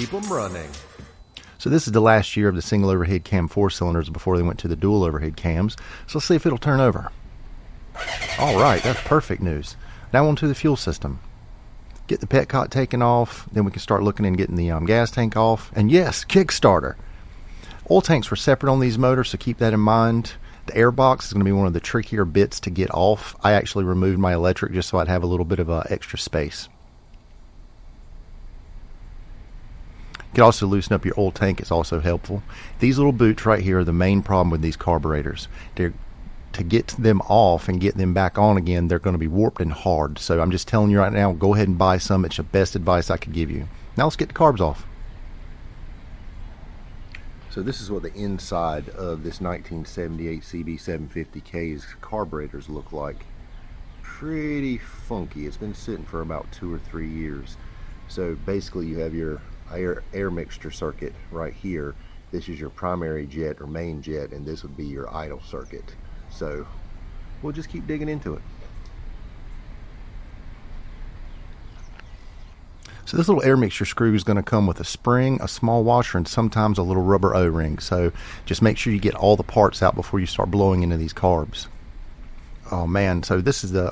keep them running. So this is the last year of the single overhead cam 4-cylinders before they went to the dual overhead cams. So let's see if it'll turn over. All right, that's perfect news. Now on to the fuel system. Get the petcock taken off, then we can start looking and getting the gas tank off. And yes, Kickstarter. Oil tanks were separate on these motors, so keep that in mind. The air box is going to be one of the trickier bits to get off. I actually removed my electric just so I'd have a little bit of extra space. You can also loosen up your oil tank. It's also helpful. These little boots right here are the main problem with these carburetors. To get them off and get them back on again, they're going to be warped and hard. So I'm just telling you right now, go ahead and buy some. It's the best advice I could give you. Now let's get the carbs off. So this is what the inside of this 1978 CB750K's carburetors look like. Pretty funky. It's been sitting for about 2 or 3 years. So basically you have your air mixture circuit right here. This is your primary jet or main jet, and this would be your idle circuit. So we'll just keep digging into it. So this little air mixture screw is going to come with a spring, a small washer, and sometimes a little rubber O-ring. So just make sure you get all the parts out before you start blowing into these carbs. Oh man, so this is the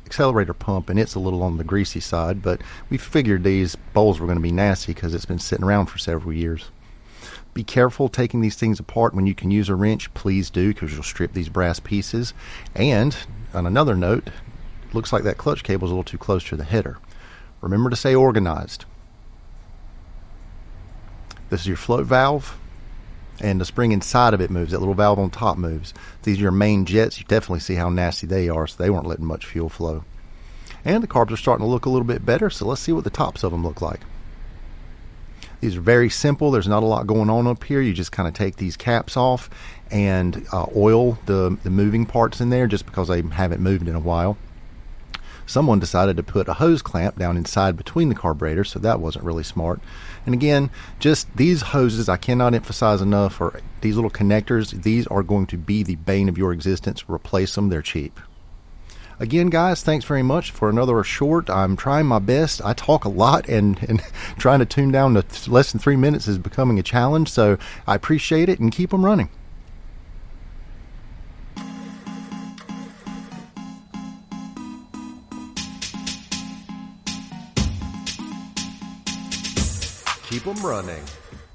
accelerator pump, and it's a little on the greasy side, but we figured these bowls were going to be nasty because it's been sitting around for several years. Be careful taking these things apart. When you can use a wrench, please do, because you'll strip these brass pieces. And on another note, looks like that clutch cable is a little too close to the header. Remember to stay organized. This is your float valve, and the spring inside of it moves. That little valve on top moves. These are your main jets. You definitely see how nasty they are, so they weren't letting much fuel flow. And the carbs are starting to look a little bit better, so let's see what the tops of them look like. These are very simple. There's not a lot going on up here. You just kind of take these caps off and oil the moving parts in there, just because they haven't moved in a while. Someone decided to put a hose clamp down inside between the carburetors, so that wasn't really smart. And again, just these hoses, I cannot emphasize enough, or these little connectors, these are going to be the bane of your existence. Replace them, they're cheap. Again, guys, thanks very much for another short. I'm trying my best. I talk a lot, and trying to tune down to less than 3 minutes is becoming a challenge, so I appreciate it, and keep them running. Keep them running.